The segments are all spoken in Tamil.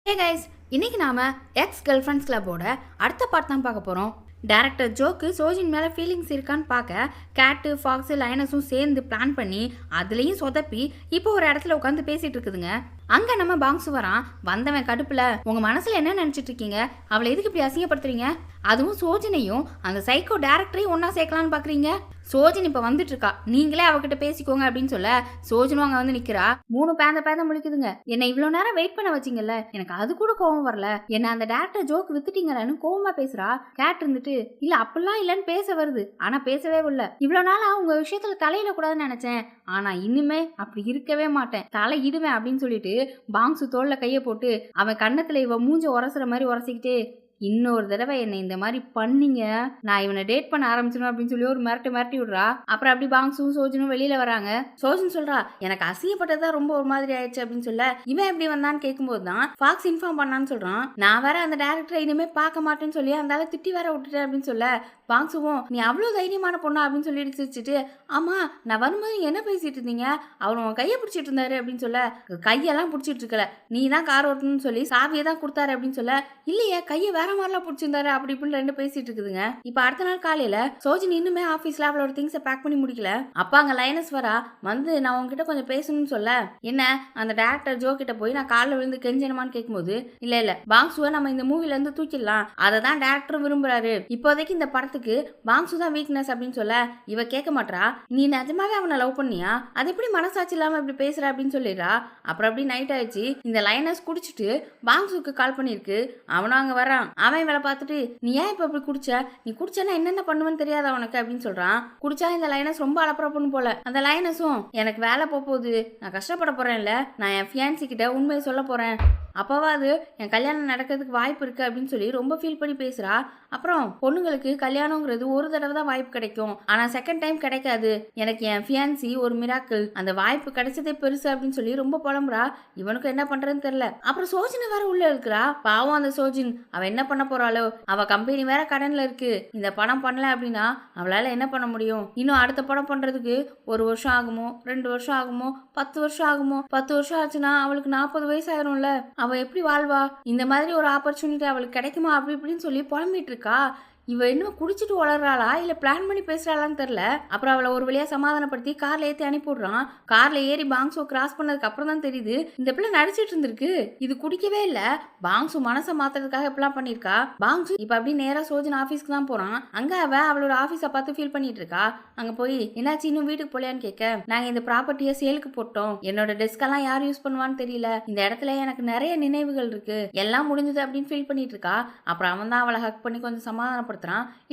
ஹே கைஸ், இன்னைக்கு நாம எக்ஸ் கேர்ள் ஃப்ரெண்ட்ஸ் கிளப்போட அடுத்த பார்ட் தான் பார்க்க போகிறோம். டேரக்டர் ஜோக்கு சோஜின் மேலே ஃபீலிங்ஸ் இருக்கான்னு பார்க்க கேட்டு ஃபாக்ஸு லைனஸும் சேர்ந்து பிளான் பண்ணி அதுலேயும் சொதப்பி இப்போ ஒரு இடத்துல உட்காந்து பேசிட்டு இருக்குதுங்க. அங்கே நம்ம பாங்ஸு வரான். வந்தவன் கடுப்பில், உங்கள் மனசில் என்ன நினச்சிட்டு இருக்கீங்க, அவளை எதுக்கு இப்படி அசிங்கப்படுத்துறீங்க, அதுவும் சோஜினையும் அந்த சைக்கோ டேரக்டரையும் ஒன்றா சேர்க்கலான்னு பார்க்குறீங்க. சோஜின் இப்போ வந்துட்டு இருக்கா, நீங்களே அவகிட்ட பேசிக்கோங்க அப்படின்னு சொல்ல சோஜனும் அங்கே வந்து நிற்கிறா. மூணு பேந்த முழிக்குதுங்க. என்னை இவ்வளோ நேரம் வெயிட் பண்ண வச்சிங்கல்ல, எனக்கு அது கூட கோவம் வரல, என்ன அந்த டேரக்டர் ஜோக்கு வித்துட்டீங்கன்னு கோவமா பேசுறா. கேட் இருந்துட்டு இல்ல அப்படிலாம் இல்லைன்னு பேச வருது, ஆனா பேசவே இல்லை. இவ்வளோ நாளா உங்க விஷயத்துல தலையிட கூடாதுன்னு நினைச்சேன், ஆனா இனிமே அப்படி இருக்கவே மாட்டேன், தலை இடுவேன் அப்படின்னு சொல்லிட்டு பாங்ஸு தோல்ல கையை போட்டு அவன் கண்ணத்துல இவ மூஞ்ச உரசுற மாதிரி உரசிக்கிட்டே, இன்னொரு தடவை என்னை இந்த மாதிரி பண்ணீங்க நான் இவனை டேட் பண்ண ஆரம்பிச்சிடும் அப்படின்னு சொல்லி ஒரு மிரட்டி விடுறா. அப்புறம் அப்படி பாங்ஸும் சோஜனும் வெளியில வராங்க. சோஜன் சொல்றா, எனக்கு அசிங்கப்பட்டதா ரொம்ப ஒரு மாதிரி ஆயிடுச்சு அப்படின்னு சொல்ல, இவன் எப்படி வந்தான்னு கேட்கும்போது தான் ஃபாக்ஸ் இன்ஃபார்ம் பண்ணான்னு சொல்றான். நான் வேற அந்த டேரக்டரை இனிமே பார்க்க மாட்டேன்னு சொல்லி அந்த திட்டி வேற விட்டுட்டேன் அப்படின்னு சொல்ல, பாங்ஸுவும் நீ அவ்வளோ தைரியமான பொண்ணா அப்படின்னு சொல்லி சிரிச்சுட்டு, ஆமா நான் வரும்போது என்ன பேசிட்டு இருந்தீங்க, அவர் உன் கையை பிடிச்சிட்டு இருந்தாரு அப்படின்னு சொல்ல, கையெல்லாம் பிடிச்சிட்டு இருக்கல, நீ தான் கார் ஓட்டணும்னு சொல்லி சாவியை தான் கொடுத்தாரு அப்படின்னு சொல்ல, இல்லையே கையை வேற மாதிரிலாம் பிடிச்சிருந்தாரு அப்படி இப்படின்னு ரெண்டு பேசிட்டு இருக்குதுங்க. இப்ப அடுத்த நாள் காலையில சோஜின் இன்னுமே ஆபீஸ்ல அவளோட திங்ஸை பேக் பண்ணி முடிக்கல. அப்ப அங்க லைனஸ் வரா. வந்து நான் உங்ககிட்ட கொஞ்சம் பேசணும்னு சொல்ல, என்ன அந்த டேரக்டர் ஜோ கிட்ட போய் நான் காலில் விழுந்து கெஞ்சணுமான்னு கேட்கும்போது, இல்ல பாங்ஸுவை நம்ம இந்த மூவில இருந்து தூக்கிடலாம், அதை தான் டேரக்டர் விரும்புறாரு, இப்போதைக்கு இந்த படத்துக்கு பாங்ஸு தான் வீக்னஸ் அப்படின்னு சொல்ல, இவ கேட்க மாட்டா. நீ நிஜமாவே அவனை லவ் பண்ணியா, அது எப்படி மனசாட்சி இல்லாம இப்படி பேசுற அப்படின்னு சொல்லிடுறா. அப்புறம் அப்படி நைட் ஆயிடுச்சு. இந்த லைனஸ் குடிச்சிட்டு பாங்ஸுக்கு கால் பண்ணிருக்கு. அவனும் அங்க வரான். அவன் வேலை பார்த்துட்டு, நீ ஏன் இப்ப இப்படி குடிச்ச, நீ குடிச்சனா என்னென்ன பண்ணுவேன்னு தெரியாத உனக்கு அப்படின்னு சொல்றான். குடிச்சா இந்த லைனஸ் ரொம்ப அலப்பற பொண்ணு போல. அந்த லைனஸும் எனக்கு வேலை போகுது, நான் கஷ்டப்பட போறேன்ல, நான் என் ஃபியான்சி கிட்ட உண்மையை சொல்ல போறேன், அப்பவாது என் கல்யாணம் நடக்கிறதுக்கு வாய்ப்பு இருக்கு அப்படின்னு சொல்லி ரொம்ப ஃபீல் பண்ணி பேசுறா. அப்புறம் பொண்ணுங்களுக்கு கல்யாணங்கிறது ஒரு தடவை தான் வாய்ப்பு கிடைக்கும், ஆனா செகண்ட் டைம் கிடைக்காது, எனக்கு என் ஃபியான்சி ஒரு மிராக்கிள், அந்த வாய்ப்பு கிடைச்சதே பெருசு அப்படின்னு சொல்லி ரொம்ப புலம்புறா. இவனுக்கு என்ன பண்றதுன்னு தெரியல. அப்புறம் சோஜினை வேற உள்ள இருக்கிறா. பாவம் அந்த சோஜின், அவ என்ன பண்ண போறாளோ, அவ கம்பெனி வேற கடன்ல இருக்கு, இந்த படம் பண்ணல அப்படின்னா அவளால என்ன பண்ண முடியும், இன்னும் அடுத்த படம் பண்றதுக்கு 1 வருஷம் ஆகுமோ, 2 வருஷம் ஆகுமோ, 10 வருஷம் ஆகுமோ, 10 வருஷம் ஆச்சுன்னா அவளுக்கு 40 வயசு ஆயிரும்ல, அவ எப்படி வாழ்வா, இந்த மாதிரி ஒரு ஆப்பர்ச்சுனிட்டி அவளுக்கு கிடைக்குமா அப்படி இப்படின்னு சொல்லி புலம்பிட்டு இருக்கா. இவ இன்னும் குடிச்சிட்டு வளர்றாளா இல்ல பிளான் பண்ணி பேசுறாளான்னு தெரியல. அப்புறம் அவளை ஒரு வழியா சமாதானப்படுத்தி கார்ல ஏற்றி அனுப்பி விடுறான். கார்ல ஏறி பாங்ஸோ கிராஸ் பண்ணதுக்கு அப்புறம் தான் தெரியுது இந்த பிள்ளை நடிச்சிட்டு இருந்திருக்கு, இது குடிக்கவே இல்ல, பாங்ஸு மனசை மாத்துறதுக்காக இப்பெல்லாம் பண்ணிருக்கா. பாங்ஸு இப்ப அப்படி நேரா சோஜன் ஆபீஸ்க்கு தான் போறான். அங்க அவ அவளோட ஆபீஸை பார்த்து ஃபீல் பண்ணிட்டு இருக்கா. அங்க போய் என்னாச்சு இன்னும் வீட்டுக்கு போலையான்னு கேட்க, நாங்க இந்த ப்ராப்பர்ட்டியை சேலுக்கு போட்டோம், என்னோட டெஸ்க் எல்லாம் யார் யூஸ் பண்ணுவான்னு தெரியல, இந்த இடத்துல எனக்கு நிறைய நினைவுகள் இருக்கு, எல்லாம் முடிஞ்சது அப்படின்னு ஃபீல் பண்ணிட்டு இருக்கா. அப்புறம் அவன் தான் அவளை ஹக் பண்ணி கொஞ்சம் சமாதானப்படுத்த.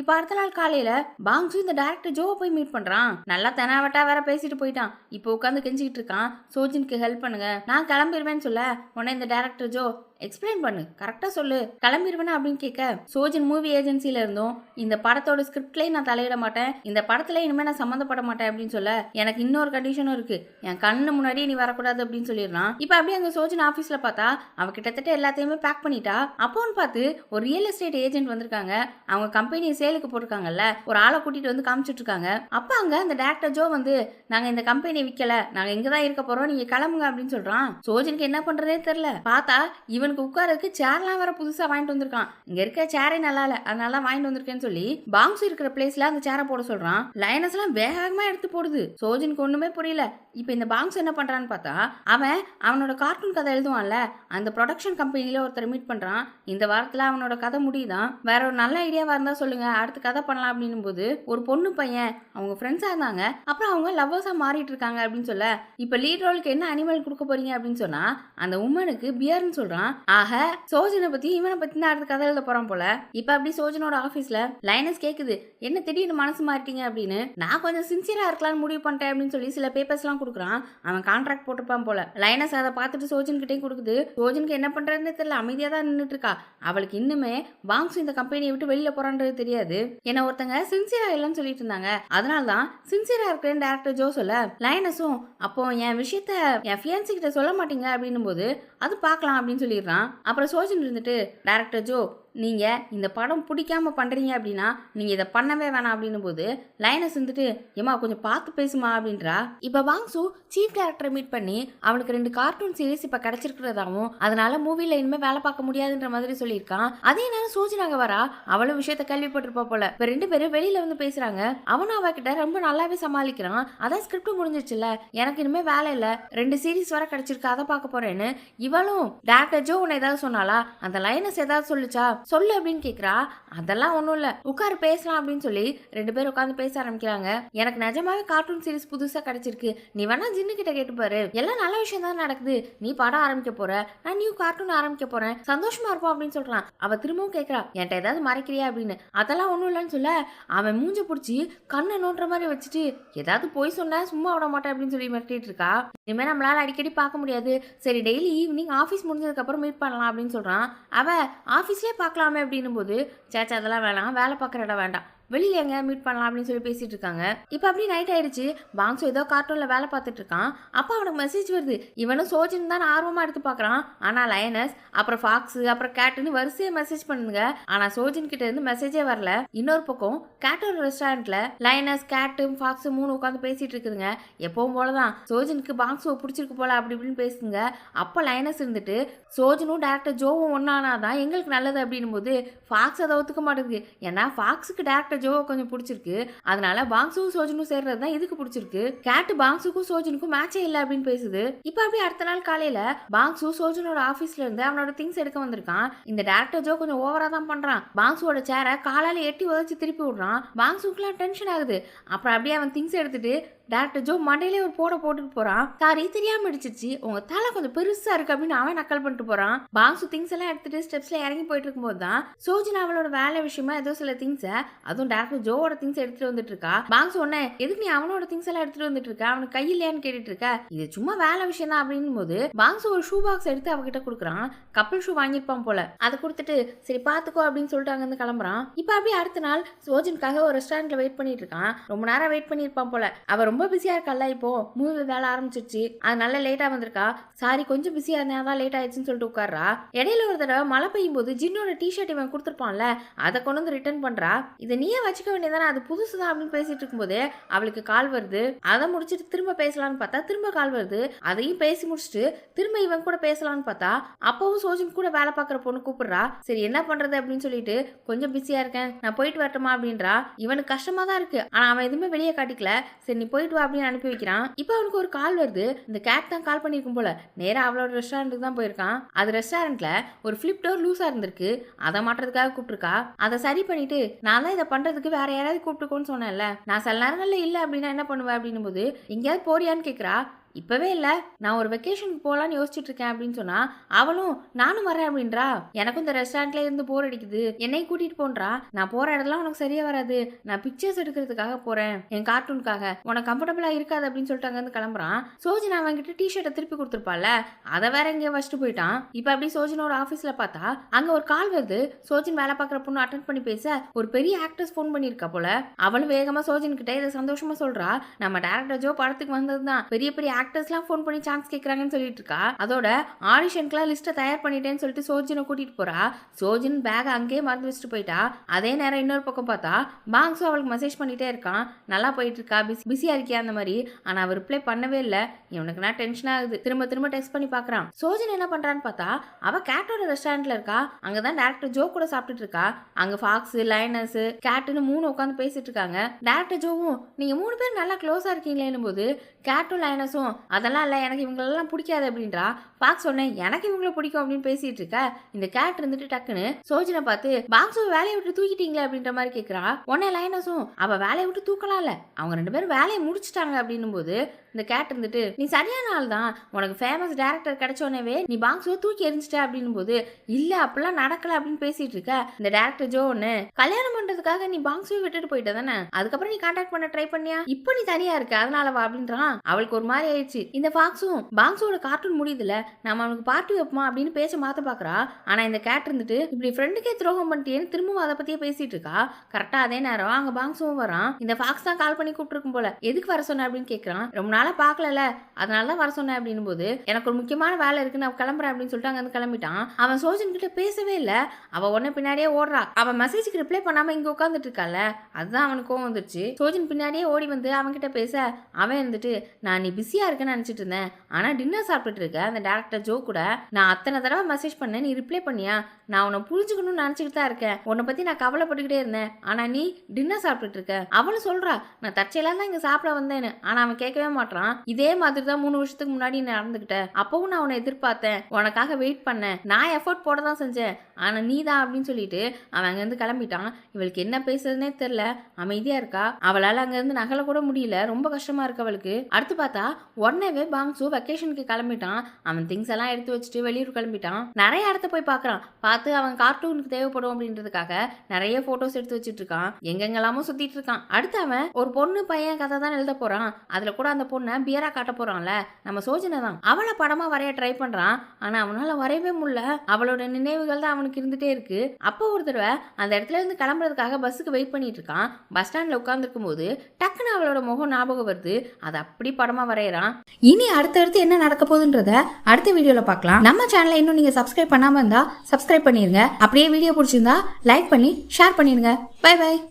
இப்ப அடுத்த நாள் காலையில பாங்ஸு இந்த டைரக்டர் ஜோவை போய் மீட் பண்றான். நல்லா தெனாவட்டா வேற பேசிட்டு போயிட்டான். இப்போ உட்காந்து கெஞ்சிக்கிட்டு இருக்கான், சோஜனுக்கு ஹெல்ப் பண்ணுங்க, நான் கிளம்பிடுவேன்னு சொல்ல, உடனே இந்த டைரக்டர் ஜோ எக்ஸ்பிளைன் பண்ணு, கரெக்டா சொல்லு, கிளம்பிடுவேனா அப்படின்னு கேட்க, சோஜன் மூவி ஏஜென்சில இருந்தும் இந்த படத்தோட ஸ்கிரிப்ட்லயும் நான் தலையிட மாட்டேன், இந்த படத்துல இனிமே நான் சம்மந்தப்பட மாட்டேன் அப்படின்னு சொல்ல, எனக்கு இன்னொரு கண்டிஷனும் இருக்கு, என் கண்ணு முன்னாடியே நீ வரக்கூடாது அப்படின்னு சொல்லிடுறான். இப்ப அப்படியே அங்க சோஜன் ஆபீஸ்ல பார்த்தா அவ கிட்டத்தட்ட எல்லாத்தையுமே பேக் பண்ணிட்டா. அப்போன்னு பார்த்து ஒரு ரியல் எஸ்டேட் ஏஜென்ட் வந்திருக்காங்க. அவங்க கம்பெனியை சேலுக்கு போட்டிருக்காங்கல்ல, ஒரு ஆளை கூட்டிட்டு வந்து காமிச்சிட்டு இருக்காங்க. அப்ப அங்க அந்த டைரக்டர் ஜோ வந்து, நாங்க இந்த கம்பெனியை விற்கல, நாங்க இங்கதான் இருக்க போறோம், நீங்க கிளம்புங்க அப்படின்னு சொல்றான். சோஜனுக்கு என்ன பண்றதே தெரியல. பார்த்தா இவனுக்கு உட்காரதுக்கு சேர்லாம் வேற புதுசா வாங்கிட்டு வந்திருக்கான். இங்க இருக்க சேரே நல்லா இல்ல, அதனால வாங்கிட்டு வந்திருக்கேன்னு சொல்லி பாங்ஸ் இருக்கிற பிளேஸ்ல அந்த சேரை போட சொல்றான். லைனஸ் எல்லாம் வேகமா எடுத்து போடுது. சோஜனுக்கு ஒண்ணுமே புரியல. இப்ப இந்த பாங்ஸ் என்ன பண்றான்னு பார்த்தா, அவன் அவனோட கார்ட்டூன் கதை எழுதுவான்ல, அந்த ப்ரொடக்ஷன் கம்பெனில ஒருத்தர் மீட் பண்றான். இந்த வாரத்துல அவனோட கதை முடியுதான், வேற ஒரு நல்ல ஐடியாவா இருந்தா சொல்லுங்க, அடுத்து கதை பண்ணலாம் அப்படின்னும் போது, ஒரு பொண்ணு பையன் அவங்க ஃப்ரெண்ட்ஸா இருந்தாங்க, அப்புறம் அவங்க லவ்வர்ஸா மாறிட்டு இருக்காங்க அப்படின்னு சொல்ல, இப்ப லீட் ரோலுக்கு என்ன அனிமல் கொடுக்க போறீங்க அப்படின்னு சொன்னா, அந்த உமனுக்கு பியர்னு சொல்றான். ஆக சோஜனை பத்தி இவனை பத்தி தான் அடுத்த கதை எழுத போறான் போல. இப்ப அப்படி சோஜனோட ஆபீஸ்ல லைனஸ் கேக்குது, என்ன திடீர்னு மனசு மாறிட்டீங்க அப்படின்னு. நான் கொஞ்சம் சின்சியரா இருக்கலாம்னு முடிவு பண்ணிட்டேன் அப்படின்னு சொல்லி சில பேப்பர்ஸ் எல்லாம் கொடுக்குறான். அவன் கான்ட்ராக்ட் போட்டுப்பான் போல. லைனஸ் அதை பார்த்துட்டு சோஜன் கிட்டையும் கொடுக்குது. சோஜனுக்கு என்ன பண்றதுன்னு தெரியல, அமைதியா தான் நின்றுட்டு இருக்கா. அவளுக்கு இன்னுமே பாங்ஸ் இந்த கம்பெனியை விட்டு வெளியில போறான்றது தெரியாது. என்ன ஒருத்தங்க சின்சியரா இல்லைன்னு சொல்லிட்டு இருந்தாங்க, அதனாலதான் சின்சியரா இருக்கேன்னு டைரக்டர் ஜோ சொல்ல, லைனஸும் அப்போ என் விஷயத்த என் ஃபியான்சி கிட்ட சொல்ல மாட்டீங்க அப்படின்னும் போது, அது பார்க்கலாம் அப்படின்னு சொல்லிடுறான். அப்புறம் சோஜன் இருந்துட்டு, டைரக்டர் ஜோ நீங்க இந்த படம் பிடிக்காம பண்றீங்க அப்படின்னா நீங்க இதை பண்ணவே வேணாம் அப்படின்னும் போது லைனஸ் வந்துட்டு ஏமா கொஞ்சம் பார்த்து பேசுமா அப்படின்றா. இப்ப பாங்சு சீஃப் டைரக்டரை மீட் பண்ணி அவனுக்கு 2 கார்ட்டூன் சீரிஸ் இப்ப கிடைச்சிருக்கிறதாவும் அதனால மூவில இனிமே வேலை பார்க்க முடியாதுன்ற மாதிரி சொல்லியிருக்கான். அதே நேரம் சோஜனாக வரா, அவளும் விஷயத்த கேள்விப்பட்டிருப்பா போல. இப்ப 2 பேரும் வெளியில வந்து பேசுறாங்க. அவனும் அவகிட்ட ரொம்ப நல்லாவே சமாளிக்கிறான். அதான் ஸ்கிரிப்ட் முடிஞ்சிச்சுல, எனக்கு இனிமே வேலை இல்ல, 2 சீரிஸ் வர கிடைச்சிருக்கு, அதை பார்க்க போறேன்னு. இவளும் டைரக்டர் ஜோ உன்னை ஏதாவது சொன்னாலா, அந்த லைனஸ் ஏதாவது சொல்லுச்சா சொல்லு அப்படின்னு கேக்குறா. அதெல்லாம் ஒண்ணும் இல்ல, உட்காரு பேசலாம் அப்படின்னு சொல்லி 2 பேரும் உட்காந்து பேச ஆரம்பிக்கிறாங்க. எனக்கு நிஜமாவே கார்ட்டூன் சீரிஸ் புதுசா கிடைச்சிருக்கு, நீ வேணா ஜின்னு கிட்ட கேட்டு பாரு, எல்லாம் நல்ல விஷயம் தான் நடக்குது, நீ படம் ஆரம்பிக்க போற, நான் நியூ கார்ட்டூன் ஆரம்பிக்க போறேன், சந்தோஷமா இருப்போம் அப்படின்னு சொல்றான். அவ திரும்பவும் கேட்கறா என்கிட்ட ஏதாவது மறைக்கிறியா அப்படின்னு. அதெல்லாம் ஒண்ணும் இல்லைன்னு சொல்ல அவன் மூஞ்ச பிடிச்சி கண்ணை நோட்டுற மாதிரி வச்சுட்டு ஏதாவது போய் சொன்ன சும்மா விட மாட்டேன் அப்படின்னு சொல்லி மிரட்டிட்டு இருக்கா. இனிமே நம்மளால அடிக்கடி பார்க்க முடியாது, சரி டெய்லி ஈவினிங் ஆஃபீஸ் முடிஞ்சதுக்கு அப்புறம் மீட் பண்ணலாம் அப்படின்னு சொல்றான். அவ ஆஃபீஸ்லேயே பார்க்கலாமே அப்படின்னும் போது சேச்சா அதெல்லாம் வேணாம், வேலை பார்க்குற இடம் வேண்டாம், வெளியில எங்க மீட் பண்ணலாம் அப்படின்னு சொல்லி பேசிட்டு இருக்காங்க. இப்போ அப்படி நைட் ஆயிடுச்சு. பாங்சு ஏதோ கார்ட்டூன்ல வேலை பார்த்துட்டு இருக்கான். அப்போ அவனுக்கு மெசேஜ் வருது. இவனும் சோஜன் தான் ஆர்வமா எடுத்து பார்க்கறான். ஆனா லைனஸ் அப்புறம் ஃபாக்ஸ் அப்புறம் கேட்டுன்னு வரிசையா மெசேஜ் பண்ணுங்க. ஆனா சோஜன் கிட்ட இருந்து மெசேஜே வரல. இன்னொரு பக்கம் கேட்டோட ரெஸ்டாரண்ட்ல லைனஸ் கேட்டும் ஃபாக்ஸ் 3 உட்காந்து பேசிட்டு இருக்குதுங்க. எப்பவும் போலதான் சோஜனுக்கு பாங்ஸுவை பிடிச்சிருக்கு போல அப்படி இப்படின்னு பேசுங்க. அப்போ லைனஸ் இருந்துட்டு சோஜனும் டேரக்டர் ஜோவும் ஒன்னானாதான் எங்களுக்கு நல்லது அப்படின்னும் போது ஃபாக்ஸ் அதை ஒத்துக்க மாட்டேங்குது. ஏன்னா ஃபாக்ஸுக்கு டேரக்டர் ஜோவை கொஞ்சம் பிடிச்சிருக்கு, அதனால பாங்ஸுக்கும் சோஜனும் சேர்றது தான் இதுக்கு பிடிச்சிருக்கு. கேட்டு பாங்ஸுக்கும் சோஜனுக்கும் மேட்சே இல்லை அப்படின்னு பேசுது. இப்போ அப்படி அடுத்த நாள் காலையில பாங்ஸு சோஜனோட ஆஃபீஸ்ல இருந்து அவனோட திங்ஸ் எடுக்க வந்திருக்கான். இந்த டேரக்டர் ஜோ கொஞ்சம் ஓவரா தான் பண்றான். பாங்ஸுவோட சேரை காலால எட்டி உதச்சி திருப்பி விடுறான். பாங்ஸுக்குலாம் டென்ஷன் ஆகுது. அப்புறம் அப்படியே அவன் திங்ஸ் எடுத்துட்டு டேரக்டர் ஜோ மண்டையிலே ஒரு போட்டுட்டு போறான். சாரி தெரியாம அடிச்சிருச்சு, உங்க தலை கொஞ்சம் பெருசா இருக்கு அப்படின்னு அவன் நக்கல் பண்ணிட்டு போறான். பாங்சு திங்ஸ் எல்லாம் எடுத்துட்டு ஸ்டெப்ஸ்ல இறங்கி போயிட்டு இருக்கும்போது தான் சோஜனா அவளோட வேலை விஷயமா ஏதோ சில திங்ஸ், அதுவும் டேரக்டர் ஜோவோட திங்ஸ் எடுத்துட்டு வந்துட்டு இருக்கா. பாங்சு உடனே எதுக்கு நீ அவனோட திங்ஸ் எல்லாம் எடுத்துட்டு வந்துட்டு இருக்க, அவனுக்கு கையிலையான்னு கேட்டுட்டு இருக்க, இது சும்மா வேலை விஷயம் தான் அப்படின்னும் போது பாங்சு ஒரு ஷூ பாக்ஸ் எடுத்து அவகிட்ட கொடுக்குறான். கப்பல் ஷூ வாங்கியிருப்பான் போல. அதை கொடுத்துட்டு சரி பாத்துக்கோ அப்படின்னு சொல்லிட்டு அங்கிருந்து கிளம்புறான். இப்ப அப்படியே அடுத்த நாள் சோஜனுக்காக ஒரு ரெஸ்டாரண்ட்ல வெயிட் பண்ணிட்டு இருக்கான். ரொம்ப நேரம் வெயிட் பண்ணிருப்பான் போல. அவ ரொம்ப பிஸியா இருக்கல்ல, இப்போ மூவி வேலை ஆரம்பிச்சிருச்சு, அதனால லேட்டா வந்திருக்கா. சாரி கொஞ்சம் பிஸியா இருந்தா லேட் ஆயிடுச்சுன்னு சொல்லிட்டு உட்கார்றா. இடையில ஒரு தடவை மழை பெய்யும் போது ஜின்னோட டிஷர்ட் இவன் கொடுத்துருப்பான்ல, அதை கொண்டு வந்து ரிட்டர்ன் பண்றா. இதை நீயே வச்சுக்க வேண்டியதானே, அது புதுசுதான் அப்படின்னு பேசிட்டு இருக்கும்போதே அவளுக்கு கால் வருது. அதை முடிச்சுட்டு திரும்ப பேசலான்னு பார்த்தா திரும்ப கால் வருது. அதையும் பேசி முடிச்சுட்டு திரும்ப இவன் கூட பேசலான்னு பார்த்தா அப்பவும் சோஜன் கூட வேலை பார்க்குற பொண்ணு கூப்பிடுறா. சரி என்ன பண்றது அப்படின்னு சொல்லிட்டு கொஞ்சம் பிஸியா இருக்கேன், நான் போயிட்டு வரட்டுமா அப்படின்றா. இவனுக்கு கஷ்டமா தான் இருக்கு, ஆனா அவன் எதுவுமே வெளியே காட்டிக்கல. சரி நீ போயிட்டு வா அப்படின்னு அனுப்பி வைக்கிறான். இப்போ அவனுக்கு ஒரு கால் வருது. இந்த கேட் தான் கால் பண்ணிருக்கும் போல. நேரா அவளோட ரெஸ்டாரண்ட்டுக்கு தான் போயிருக்கான். அது ரெஸ்டாரண்ட்ல ஒரு ஃபிளிப் டோர் லூஸா இருந்திருக்கு, அதை மாட்டுறதுக்காக கூப்பிட்டுருக்கா. அதை சரி பண்ணிட்டு நான் தான் இதை பண்றதுக்கு வேற யாராவது கூப்பிட்டுக்கோன்னு சொன்னேன்ல, நான் சில நேரங்கள்ல இல்லை அப்படின்னா என்ன பண்ணுவேன் அப்படின்னும் போது எங்கேயாவது போறியான்னு கேட்குறா. இப்பவே இல்ல, நான் ஒரு வெக்கேஷனுக்கு போகலான்னு யோசிச்சுட்டு இருக்கேன் அப்படின்னு சொன்னா அவளும் நானும் வரேன் அப்படின்றா. எனக்கும் இந்த ரெஸ்டாரண்ட்ல இருந்து போர் அடிக்குது, என்னையும் கூட்டிட்டு போன்றா. நான் போற இடத்துல உனக்கு சரியா வராது, நான் பிக்சர்ஸ் எடுக்கிறதுக்காக போறேன், என் கார்ட்டூனுக்காக, உனக்கு கம்ஃபர்டபுளா இருக்காது அப்படின்னு சொல்லிட்டு அங்க இருந்து கிளம்புறான். சோஜன் அவன்கிட்ட டிஷர்ட்டை திருப்பி கொடுத்துருப்பால, அதை வேற எங்கேயோ வச்சுட்டு போயிட்டான். இப்ப அப்படி சோஜனோட ஆபீஸ்ல பார்த்தா அங்க ஒரு கால் வருது. சோஜன் வேலை பார்க்குற பொண்ணு அட்டென்ட் பண்ணி பேச ஒரு பெரிய ஆக்ட்ரஸ் ஃபோன் பண்ணிருக்கா போல. அவளும் வேகமா சோஜன் கிட்ட இதை சந்தோஷமா சொல்றா. நம்ம டேரக்டர் ஜோ படத்துக்கு வந்ததுதான், பெரிய பெரிய ஆக்டர்ஸ்லாம் ஃபோன் பண்ணி சான்ஸ் கேட்கறாங்கன்னு சொல்லிட்டு இருக்கா. அதோட ஆடிஷனுக்குலாம் லிஸ்ட்டை தயார் பண்ணிட்டேன்னு சொல்லிட்டு சோஜனை கூட்டிட்டு போறா. சோஜன் பேக் அங்கேயே மறந்து வச்சுட்டு போயிட்டா. அதே நேரம் இன்னொரு பக்கம் பார்த்தா பாங்ஸும் அவளுக்கு மெசேஜ் பண்ணிட்டே இருக்கான். நல்லா போயிட்டு இருக்கா, பிஸியா இருக்கியா அந்த மாதிரி. ஆனா அவர் ரிப்ளை பண்ணவே இல்லை. இவனுக்கு நான் டென்ஷன் ஆகுது. திரும்ப திரும்ப டெக்ஸ்ட் பண்ணி பார்க்கறான். சோஜன் என்ன பண்றான்னு பார்த்தா அவ கேட்டோட ரெஸ்டாரண்ட்ல இருக்கா. அங்கதான் டேரக்டர் ஜோ கூட சாப்பிட்டுட்டு இருக்கா. அங்க ஃபாக்ஸ் லைனஸ் கேட்டுன்னு 3 உட்காந்து பேசிட்டு இருக்காங்க. டேரக்டர் ஜோவும் நீங்க 3 பேர் நல்லா க்ளோஸா இருக்கீங்களேன்னு போது கேட்டும் லைனஸும் அதெல்லாம் இல்ல, எனக்கு இவங்களெல்லாம் பிடிக்காது அப்படின்றா. பாக்ஸ் சொன்னேன் எனக்கு இவங்கள பிடிக்கும் அப்படின்னு பேசிட்டு இருக்க. இந்த கேட் இருந்துட்டு டக்குன்னு சோஜனை பார்த்து பாக்ஸும் வேலையை விட்டு தூக்கிட்டீங்களே அப்படின்ற மாதிரி கேட்கறா. உடனே லைனஸும் அவ வேலையை விட்டு தூக்கலாம் இல்ல, அவங்க 2 பேரும் வேலையை முடிச்சுட்டாங்க அப்படின்னும் போது இந்த கேட் இருந்துட்டு நீ சரியான ஆள் தான், உனக்கு ஃபேமஸ் டேரக்டர் கிடைச்சோனவே நீ பாக்ஸுவை தூக்கி எரிஞ்சிட்ட அப்படின்னும் போது இல்ல அப்படிலாம் நடக்கல அப்படின்னு பேசிட்டு இருக்க. இந்த டேரக்டர் ஜோ ஒன்னு கல்யாணம் பண்றதுக்காக நீ பாக்ஸுவை விட்டுட்டு போயிட்ட தானே, அதுக்கப்புறம் நீ கான்டாக்ட் பண்ண ட்ரை பண்ணியா, இப்போ நீ தனியா இருக்க அதனாலவா அப்படின்றான். அவளுக்கு ஒரு மாதிரி ஆயிடுச்சு. இந்த ஃபாக்ஸும் பாக்ஸோட கார்ட்டூன் முடியுதுல, நம்ம அவனுக்கு பார்ட்டி வைப்போமா அப்படின்னு பேச மாத்த பாக்குறா. ஆனா இந்த கேட் இருந்துட்டு இப்படி ஃப்ரெண்டுக்கே துரோகம் பண்ணிட்டேன்னு திரும்பவும் அதை பத்தியே பேசிட்டு இருக்கா. கரெக்டா அதே நேரம் அங்க பாக்ஸும் வரான். இந்த ஃபாக்ஸ் தான் கால் பண்ணி கூப்பிட்டு இருக்கும் போல. எதுக்கு வர சொன்ன அப்படின்னு கேட்கறான். ரொம்ப நாள் என்னால பார்க்கல அதனால தான் வர சொன்னேன் அப்படின்னும் போது எனக்கு ஒரு முக்கியமான வேலை இருக்கு நான் கிளம்புறேன் அப்படின்னு சொல்லிட்டு அங்க இருந்து கிளம்பிட்டான். அவன் சோஜன் கிட்ட பேசவே இல்லை. அவ உடனே பின்னாடியே ஓடுறா. அவன் மெசேஜுக்கு ரிப்ளை பண்ணாம இங்க உட்காந்துட்டு இருக்கால, அதுதான் அவனுக்கு கோவம் வந்துருச்சு. சோஜன் பின்னாடியே ஓடி வந்து அவன் கிட்ட பேச அவன் இருந்துட்டு நான் நீ பிஸியா இருக்கேன்னு நினைச்சிட்டு இருந்தேன், ஆனா டின்னர் சாப்பிட்டுட்டு இருக்க அந்த டேரக்டர் ஜோ கூட நான் அத்தனை தடவை மெசேஜ் பண்ணேன், நீ ரிப்ளை பண்ணியா? நான் உன்னை புரிஞ்சுக்கணும்னு நினைச்சுக்கிட்டு தான் இருக்கேன், உன்னை பத்தி நான் கவலைப்பட்டுக்கிட்டே இருந்தேன், ஆனா நீ டின்னர் சாப்பிட்டுட்டு இருக்க. அவளும் சொல்றா நான் தற்செயலா தான் இங்க சாப்பிட வந்தேன்னு. ஆனா அவன் கேட்கவே மாட்டான். இதே மாதிரி தான் 3 வருஷத்துக்கு முன்னாடி நடந்துக்கிட்டேன். அப்பவும் நான் உன்னை எதிர்பார்த்தேன், உனக்காக வெயிட் பண்ணேன், நான் எஃபோர்ட் போட தான் செஞ்சேன், ஆனா நீ தான் அப்படின்னு சொல்லிட்டு அவன் அங்கேருந்து கிளம்பிட்டான். இவளுக்கு என்ன பேசுறதுனே தெரியல, அமைதியா இருக்கா. அவளால் அங்கேருந்து நகல கூட முடியல, ரொம்ப கஷ்டமா இருக்கு அவளுக்கு. அடுத்து பார்த்தா உடனேவே பாங்ஸு வெக்கேஷனுக்கு கிளம்பிட்டான். அவன் திங்ஸ் எல்லாம் எடுத்து வச்சுட்டு வெளியூர் கிளம்பிட்டான். நிறைய இடத்த போய் பார்க்கறான். பார்த்து அவன் கார்ட்டூனுக்கு தேவைப்படும் அப்படின்றதுக்காக நிறைய போட்டோஸ் எடுத்து வச்சுட்டு இருக்கான். எங்கெங்கெல்லாமோ சுத்திட்டு இருக்கான். அடுத்து அவன் ஒரு பொண்ணு பையன் கதை தான் எழுத போறான். அதுல கூட அந்த பொண்ணை பியரா காட்ட போறான்ல, நம்ம சோஜனை தான். அவளை படமா வரைய ட்ரை பண்றான். ஆனா அவனால வரையவே முடியல. அவளோட நினைவுகள் தான் அவனுக்கு இருந்துட்டே இருக்கு. அப்போ ஒரு தடவை அந்த இடத்துல இருந்து கிளம்புறதுக்காக பஸ்ஸுக்கு வெயிட் பண்ணிட்டு இருக்கான். பஸ் ஸ்டாண்ட்ல உட்கார்ந்துருக்கும் போது டக்குன்னு அவளோட முகம் ஞாபகம் வருது. அதை அப்படி படமா வரையறான். இனி அடுத்தடுத்து என்ன நடக்க போகுதுன்றத அடுத்த வீடியோல பார்க்கலாம். நம்ம சேனலை இன்னும் நீங்க சப்ஸ்கிரைப் பண்ணாம இருந்தா சப்ஸ்கிரைப் பண்ணிருங்க. அப்படியே வீடியோ பிடிச்சிருந்தா லைக் பண்ணி ஷேர் பண்ணிருங்க. Bye by.